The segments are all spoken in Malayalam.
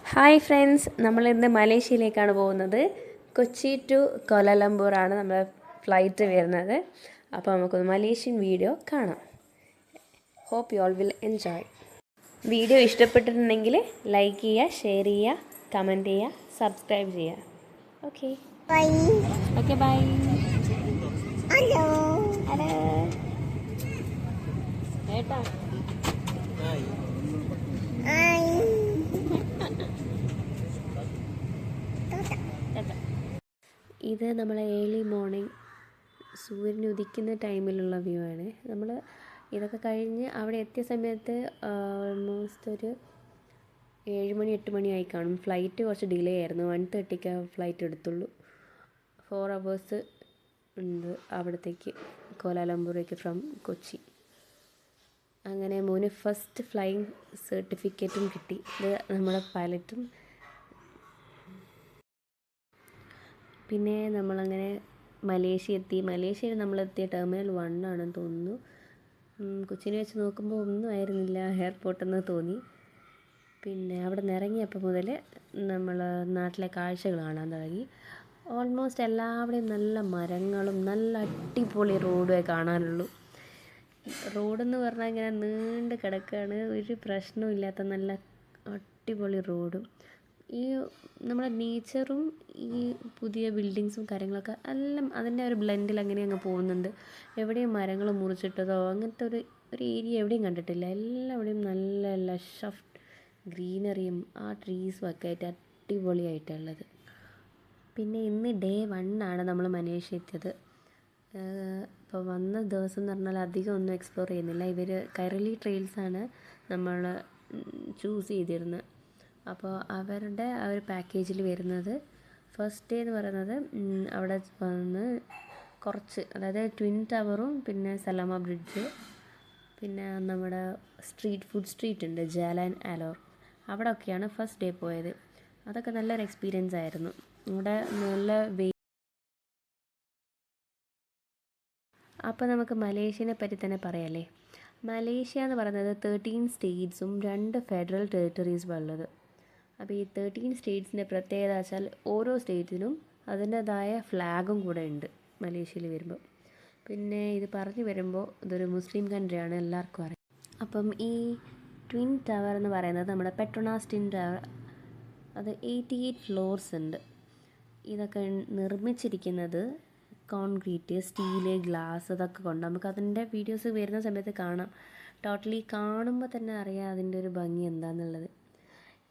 ഹായ് ഫ്രണ്ട്സ്, നമ്മളിന്ന് മലേഷ്യയിലേക്കാണ് പോകുന്നത്. കൊച്ചി ടു കോലാലംപൂറാണ് നമ്മളെ ഫ്ലൈറ്റ് വരുന്നത്. അപ്പോൾ നമുക്കൊന്ന് മലേഷ്യൻ വീഡിയോ കാണാം. Hope you all will enjoy. Video ഇഷ്ടപ്പെട്ടിട്ടുണ്ടെങ്കിൽ ലൈക്ക് ചെയ്യുക, ഷെയർ ചെയ്യുക, കമൻറ്റ് ചെയ്യുക, സബ്സ്ക്രൈബ് ചെയ്യുക. Okay bye. Okay bye. Hello hello ഏട്ടാ. ഇത് നമ്മളെ ഏർലി മോർണിംഗ് സൂര്യൻ ഉദിക്കുന്ന ടൈമിലുള്ള വ്യൂ ആണ്. നമ്മൾ ഇതൊക്കെ കഴിഞ്ഞ് അവിടെ എത്തിയ സമയത്ത് ഓൾമോസ്റ്റ് ഒരു 7 മണി 8 മണിയായി കാണും. ഫ്ലൈറ്റ് കുറച്ച് ഡിലേ ആയിരുന്നു. 1:30ക്ക് ഫ്ലൈറ്റ് എടുത്തുള്ളൂ. 4 hours ഉണ്ട് അവിടത്തേക്ക്, കോലാലംപൂരേക്ക് ഫ്രം കൊച്ചി. അങ്ങനെ മോന് ഫസ്റ്റ് ഫ്ലൈയിങ് സർട്ടിഫിക്കറ്റും കിട്ടി. ഇത് നമ്മളെ പൈലറ്റും. പിന്നെ നമ്മളങ്ങനെ മലേഷ്യ എത്തി. മലേഷ്യയിൽ നമ്മളെത്തിയ ടെർമിനൽ 1 ആണെന്ന് തോന്നുന്നു. കൊച്ചിനെ വെച്ച് നോക്കുമ്പോൾ ഒന്നും ആയിരുന്നില്ല എയർപോർട്ടെന്ന് തോന്നി. പിന്നെ അവിടെ നിന്ന് ഇറങ്ങിയപ്പോൾ മുതൽ നമ്മൾ നാട്ടിലെ കാഴ്ചകൾ കാണാൻ തുടങ്ങി. ഓൾമോസ്റ്റ് എല്ലാവിടെയും നല്ല മരങ്ങളും നല്ല അടിപൊളി റോഡുമേ കാണാനുള്ളൂ. റോഡെന്ന് പറഞ്ഞാൽ ഇങ്ങനെ നീണ്ട് കിടക്കുകയാണ്. ഒരു പ്രശ്നവും ഇല്ലാത്ത നല്ല അടിപൊളി റോഡും ഈ നമ്മുടെ നേച്ചറും ഈ പുതിയ ബിൽഡിങ്സും കാര്യങ്ങളൊക്കെ എല്ലാം അതിൻ്റെ ഒരു ബ്ലെൻഡിൽ അങ്ങനെ അങ്ങ് പോകുന്നുണ്ട്. എവിടെയും മരങ്ങൾ മുറിച്ചിട്ടതോ അങ്ങനത്തെ ഒരു ഏരിയ എവിടെയും കണ്ടിട്ടില്ല. എല്ലാവിടെയും നല്ല ലഷ് ഓഫ് ഗ്രീനറിയും ആ ട്രീസും ഒക്കെ ആയിട്ട് അടിപൊളിയായിട്ടുള്ളത്. പിന്നെ ഇന്ന് ഡേ 1 ആണ് നമ്മൾ മലേഷ്യ എത്തിയത്. ഇപ്പോൾ വന്ന ദിവസം എന്ന് പറഞ്ഞാൽ അധികം ഒന്നും എക്സ്പ്ലോർ ചെയ്യുന്നില്ല. ഇവർ കൈരളി ട്രെയിൽസാണ് നമ്മൾ ചൂസ് ചെയ്തിരുന്നത്. അപ്പോൾ അവരുടെ ആ ഒരു പാക്കേജിൽ വരുന്നത് ഫസ്റ്റ് ഡേ എന്ന് പറയുന്നത് അവിടെ വന്ന് കുറച്ച്, അതായത് ട്വിൻ ടവറും പിന്നെ സലാമ ബ്രിഡ്ജ്, പിന്നെ നമ്മുടെ ഫുഡ് സ്ട്രീറ്റ് ഉണ്ട് ജാലാൻ ആലോർ, അവിടെ ഒക്കെയാണ് ഫസ്റ്റ് ഡേ പോയത്. അതൊക്കെ നല്ലൊരു എക്സ്പീരിയൻസ് ആയിരുന്നു. അവിടെ നല്ല അപ്പോൾ നമുക്ക് മലേഷ്യനെ പറ്റി തന്നെ പറയാമല്ലേ. മലേഷ്യ എന്ന് പറയുന്നത് 13 സ്റ്റേറ്റ്സും 2 ഫെഡറൽ ടെറിട്ടറീസും ഉള്ളത്. അപ്പോൾ ഈ 13 സ്റ്റേറ്റ്സിൻ്റെ പ്രത്യേകത വെച്ചാൽ ഓരോ സ്റ്റേറ്റിനും അതിൻ്റേതായ ഫ്ലാഗും കൂടെ ഉണ്ട് മലേഷ്യയിൽ വരുമ്പോൾ. പിന്നെ ഇത് പറഞ്ഞു വരുമ്പോൾ ഇതൊരു മുസ്ലിം കൺട്രിയാണ്, എല്ലാവർക്കും അറിയാം. അപ്പം ഈ ട്വിൻ ടവർ എന്ന് പറയുന്നത് നമ്മുടെ പെട്രോണാസ് ട്വിൻ ടവർ, അത് 88 ഫ്ലോർസ് ഉണ്ട്. ഇതൊക്കെ നിർമ്മിച്ചിരിക്കുന്നത് കോൺക്രീറ്റ്, സ്റ്റീല്, ഗ്ലാസ് അതൊക്കെ കൊണ്ട്. നമുക്ക് അതിൻ്റെ വീഡിയോസ് വരുന്ന സമയത്ത് കാണാം. ടോട്ടലി കാണുമ്പോൾ തന്നെ അറിയാം അതിൻ്റെ ഒരു ഭംഗി എന്താണെന്നുള്ളത്.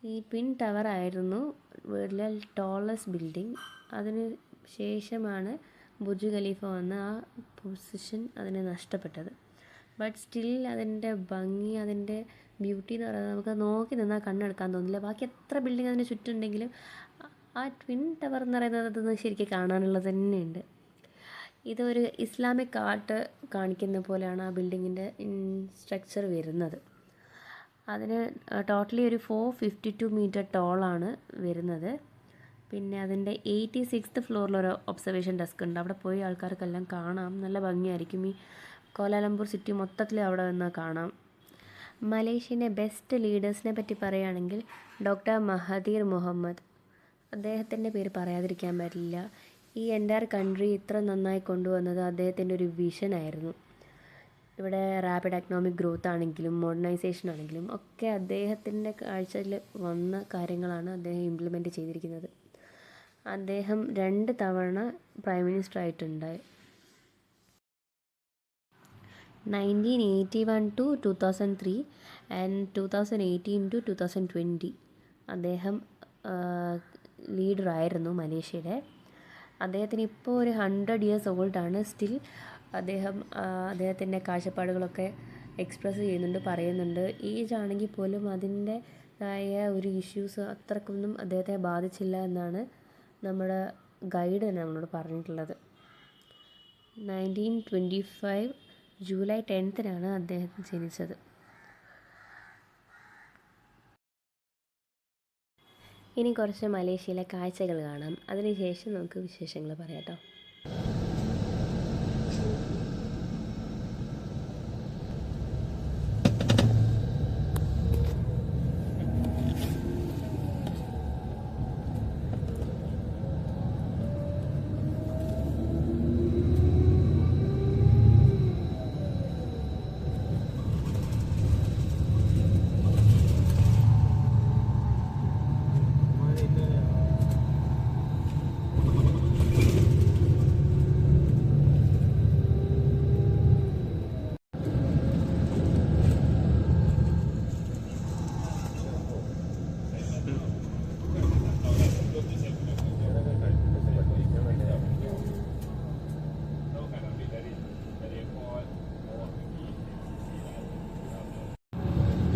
ഈ ട്വിൻ ടവർ ആയിരുന്നു വേൾഡിലെ ടോളസ്റ്റ് ബിൽഡിംഗ്. അതിന് ശേഷമാണ് ബുർജ് ഖലീഫ വന്ന് ആ പൊസിഷൻ അതിന് നഷ്ടപ്പെട്ടത്. ബട്ട് സ്റ്റിൽ അതിൻ്റെ ഭംഗി, അതിൻ്റെ ബ്യൂട്ടി എന്ന് പറയുന്നത് നമുക്ക് നോക്കി നിന്നാൽ കണ്ണെടുക്കാൻ തോന്നില്ല. ബാക്കി എത്ര ബിൽഡിംഗ് അതിന് ചുറ്റുമുണ്ടെങ്കിലും ആ ട്വിൻ ടവർ എന്ന് പറയുന്നത് അതൊന്ന് ശരിക്കും കാണാനുള്ളത് തന്നെയുണ്ട്. ഇതൊരു ഇസ്ലാമിക് ആർട്ട് കാണിക്കുന്ന പോലെയാണ് ആ ബിൽഡിങ്ങിൻ്റെ സ്ട്രക്ചർ വരുന്നത്. അതിന് ടോട്ടലി ഒരു 452 മീറ്റർ ടോളാണ് വരുന്നത്. പിന്നെ അതിൻ്റെ 86th ഫ്ലോറിലൊരു ഒബ്സർവേഷൻ ഡെസ്ക് ഉണ്ട്. അവിടെ പോയി ആൾക്കാർക്കെല്ലാം കാണാം. നല്ല ഭംഗിയായിരിക്കും. ഈ കോലാലംപൂർ സിറ്റി മൊത്തത്തിൽ അവിടെ നിന്ന് കാണാം. മലേഷ്യൻ്റെ ബെസ്റ്റ് ലീഡേഴ്സിനെ പറ്റി പറയുകയാണെങ്കിൽ ഡോക്ടർ മഹതീർ മുഹമ്മദ്, അദ്ദേഹത്തിൻ്റെ പേര് പറയാതിരിക്കാൻ പറ്റില്ല. ഈ എൻ്റയർ കൺട്രി ഇത്ര നന്നായി കൊണ്ടുവന്നത് അദ്ദേഹത്തിൻ്റെ ഒരു വിഷനായിരുന്നു. ഇവിടെ റാപ്പിഡ് എക്കണോമിക് ഗ്രോത്ത് ആണെങ്കിലും മോഡേണൈസേഷൻ ആണെങ്കിലും ഒക്കെ അദ്ദേഹത്തിൻ്റെ കാഴ്ചയിൽ വന്ന കാര്യങ്ങളാണ് അദ്ദേഹം ഇംപ്ലിമെൻറ്റ് ചെയ്തിരിക്കുന്നത്. അദ്ദേഹം 2 തവണ പ്രൈം മിനിസ്റ്റർ ആയിട്ടുണ്ടായി. 1981 to 2003 ആൻഡ് 2018 to 2020 അദ്ദേഹം ലീഡറായിരുന്നു മലേഷ്യയുടെ. അദ്ദേഹത്തിന് ഇപ്പോൾ ഒരു 100 years ഓൾഡാണ്. സ്റ്റിൽ അദ്ദേഹത്തിൻ്റെ കാഴ്ചപ്പാടുകളൊക്കെ എക്സ്പ്രസ് ചെയ്യുന്നുണ്ട്, പറയുന്നുണ്ട്. ഏജ് ആണെങ്കിൽ പോലും അതിൻ്റെതായ ഒരു ഇഷ്യൂസ് അത്രക്കൊന്നും അദ്ദേഹത്തെ ബാധിച്ചില്ല എന്നാണ് നമ്മുടെ ഗൈഡ് തന്നെ നമ്മളോട് പറഞ്ഞിട്ടുള്ളത്. 1925 ജൂലൈ 10th അദ്ദേഹം ജനിച്ചത്. ഇനി കുറച്ച് മലേഷ്യയിലെ കാഴ്ചകൾ കാണാം. അതിനുശേഷം നമുക്ക് വിശേഷങ്ങൾ പറയാം കേട്ടോ.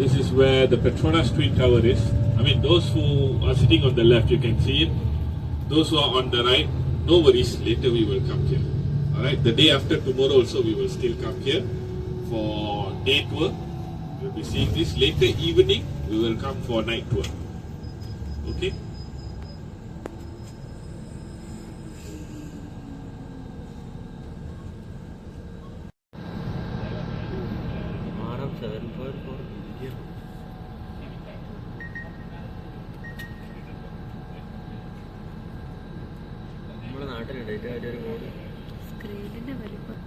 This is where the Petronas Twin Tower is. I mean, those who are sitting on the left, you can see it. Those who are on the right, no worries, later we will come here. Alright, the day after tomorrow also we will still come here for day tour. We'll be seeing this. Later evening, we will come for night tour. Okay? Maram 7.4 billion. നമ്മുടെ നാട്ടിലുണ്ട് ഏറ്റവും വലിയൊരു മോഡ് സ്ക്രീനിൻ്റെ വലിപ്പം.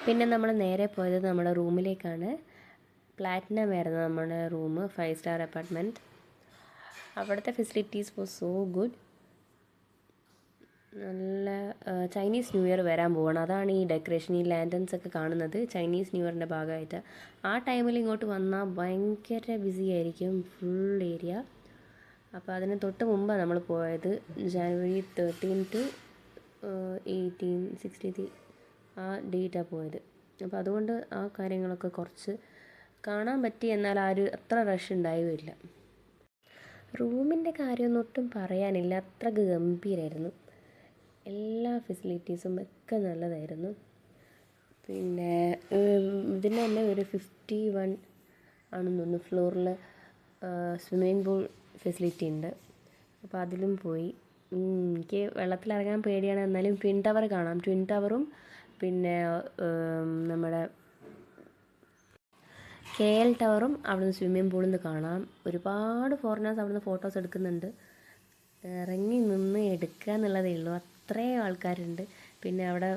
പിന്നെ നമ്മൾ നേരെ പോയത് നമ്മുടെ റൂമിലേക്കാണ്. പ്ലാറ്റിനം ആയിരുന്നു നമ്മുടെ റൂം, 5 സ്റ്റാർ അപ്പാർട്ട്മെൻറ്റ്. അവിടുത്തെ ഫെസിലിറ്റീസ് വാസ് സോ ഗുഡ്. നല്ല ചൈനീസ് ന്യൂ ഇയർ വരാൻ പോവാണ്. അതാണ് ഈ ഡെക്കറേഷൻ, ഈ ലാൻഡൻസ് ഒക്കെ കാണുന്നത് ചൈനീസ് ന്യൂ ഇയറിൻ്റെ ഭാഗമായിട്ട്. ആ ടൈമിൽ ഇങ്ങോട്ട് വന്നാൽ ഭയങ്കര ബിസി ആയിരിക്കും ഫുൾ ഏരിയ. അപ്പോൾ അതിന് തൊട്ട് മുമ്പാണ് നമ്മൾ പോയത്. ജനുവരി 13 to 18, 16 ആ ഡേറ്റാണ് പോയത്. അപ്പോൾ അതുകൊണ്ട് ആ കാര്യങ്ങളൊക്കെ കുറച്ച് കാണാൻ പറ്റി. എന്നാൽ അത്ര റഷ് ഉണ്ടായുമില്ല. റൂമിൻ്റെ കാര്യമൊന്നും ഒട്ടും പറയാനില്ല, അത്ര ഗംഭീരമായിരുന്നു. എല്ലാ ഫെസിലിറ്റീസും ഒക്കെ നല്ലതായിരുന്നു. പിന്നെ ഇതിന് തന്നെ ഒരു 51 ആണെന്ന് തോന്നുന്നു ഫ്ലോറിൽ സ്വിമ്മിംഗ് പൂൾ ഫെസിലിറ്റി ഉണ്ട്. അപ്പോൾ അതിലും പോയി. എനിക്ക് വെള്ളത്തിലിറങ്ങാൻ പേടിയാണ്, എന്നാലും ട്വിൻ ടവർ കാണാം. ട്വിൻ ടവറും പിന്നെ നമ്മുടെ KL ടവറും അവിടുന്ന് സ്വിമ്മിംഗ് പൂളിൽ നിന്ന് കാണാം. ഒരുപാട് ഫോറിനേഴ്സ് അവിടുന്ന് ഫോട്ടോസ് എടുക്കുന്നുണ്ട്. ഇറങ്ങി നിന്ന് എടുക്കുക എന്നുള്ളതേ ഉള്ളൂ, അത്രയും ആൾക്കാരുണ്ട്. പിന്നെ അവിടെ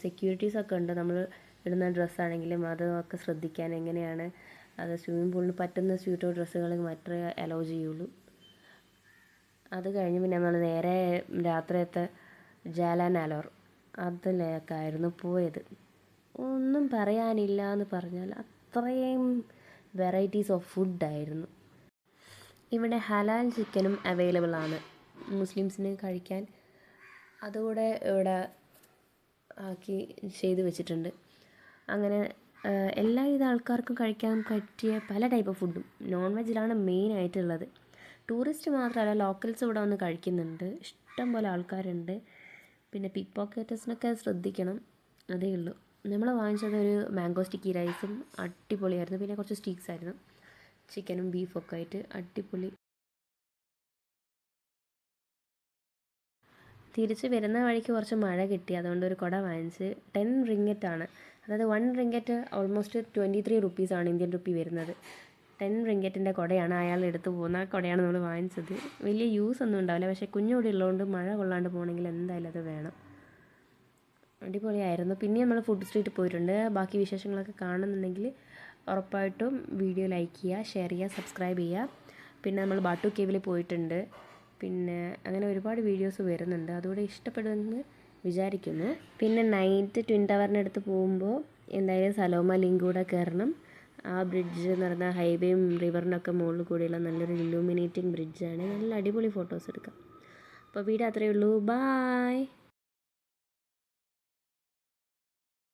സെക്യൂരിറ്റീസൊക്കെ ഉണ്ട്. നമ്മൾ ഇടുന്ന ഡ്രസ്സാണെങ്കിലും അതൊക്കെ ശ്രദ്ധിക്കാൻ, എങ്ങനെയാണ് അത് സ്വിമ്മിംഗ് പൂളിന് പറ്റുന്ന സ്യൂട്ടോ ഡ്രസ്സുകൾ മാത്രമേ അലോ ചെയ്യുള്ളൂ. അത് കഴിഞ്ഞ് പിന്നെ നമ്മൾ നേരെ രാത്രിയത്തെ ജാലാൻ അലോർ അതിലേക്കായിരുന്നു പോയത്. ഒന്നും പറയാനില്ല എന്ന് പറഞ്ഞാൽ അത്രയും വെറൈറ്റീസ് ഓഫ് ഫുഡായിരുന്നു. ഇവിടെ ഹലാൽ ചിക്കനും അവൈലബിൾ ആണ് മുസ്ലിംസിന് കഴിക്കാൻ. അതുകൂടെ ഇവിടെ ആക്കി ചെയ്ത് വെച്ചിട്ടുണ്ട്. അങ്ങനെ എല്ലാവിധ ആൾക്കാർക്കും കഴിക്കാൻ പറ്റിയ പല ടൈപ്പ് ഓഫ് ഫുഡും. നോൺ വെജിലാണ് മെയിനായിട്ടുള്ളത്. ടൂറിസ്റ്റ് മാത്രമല്ല, ലോക്കൽസ് ഇവിടെ വന്ന് കഴിക്കുന്നുണ്ട്. ഇഷ്ടം പോലെ ആൾക്കാരുണ്ട്. പിന്നെ പിക്ക് പോക്കറ്റേഴ്സിനൊക്കെ ശ്രദ്ധിക്കണം, അതേ ഉള്ളൂ. നമ്മൾ വാങ്ങിച്ചത് ഒരു മാംഗോ സ്റ്റിക്കി റൈസും അടിപൊളിയായിരുന്നു. പിന്നെ കുറച്ച് സ്റ്റീക്സ് ആയിരുന്നു, ചിക്കനും ബീഫൊക്കെ ആയിട്ട് അടിപൊളി. തിരിച്ച് വരുന്ന വഴിക്ക് കുറച്ച് മഴ കിട്ടി, അതുകൊണ്ട് ഒരു കുട വാങ്ങിച്ച്. 10 റിങ്കറ്റാണ്, അതായത് 1 റിങ്കറ്റ് ഓൾമോസ്റ്റ് 23 റുപ്പീസാണ് ഇന്ത്യൻ റുപ്പി വരുന്നത്. 10 റിങ്കറ്റിൻ്റെ കുടയാണ് അയാൾ എടുത്ത് പോകുന്നത്. ആ കുടയാണ് നമ്മൾ വാങ്ങിച്ചത്. വലിയ യൂസ് ഒന്നും ഉണ്ടാവില്ല, പക്ഷേ കുഞ്ഞുകൂടി ഉള്ളതുകൊണ്ട് മഴ കൊള്ളാണ്ട് പോകണമെങ്കിൽ എന്തായാലും അത് വേണം. അടിപൊളിയായിരുന്നു. പിന്നെ നമ്മൾ ഫുഡ് സ്ട്രീറ്റ് പോയിട്ടുണ്ട്. ബാക്കി വിശേഷങ്ങളൊക്കെ കാണുന്നുണ്ടെങ്കിൽ ഉറപ്പായിട്ടും വീഡിയോ ലൈക്ക് ചെയ്യുക, ഷെയർ ചെയ്യുക, സബ്സ്ക്രൈബ് ചെയ്യുക. പിന്നെ നമ്മൾ ബാട്ടു കേവിൽ പോയിട്ടുണ്ട്. പിന്നെ അങ്ങനെ ഒരുപാട് വീഡിയോസ് വരുന്നുണ്ട്, അതുകൂടെ ഇഷ്ടപ്പെടുമെന്ന് വിചാരിക്കുന്നു. പിന്നെ നൈറ്റ് ട്വിൻ ടവറിനടുത്ത് പോകുമ്പോൾ എന്തായാലും സലോമ ലിങ്ക് കൂടെ കയറണം. ആ ബ്രിഡ്ജ് എന്ന് പറഞ്ഞാൽ ഹൈവേയും റിവറിനൊക്കെ മുകളിൽ കൂടിയുള്ള നല്ലൊരു ഇല്ലൂമിനേറ്റിംഗ് ബ്രിഡ്ജാണ്. നല്ല അടിപൊളി ഫോട്ടോസ് എടുക്കാം. അപ്പോൾ വീഡിയോ അത്രയേ ഉള്ളൂ. ബായ്.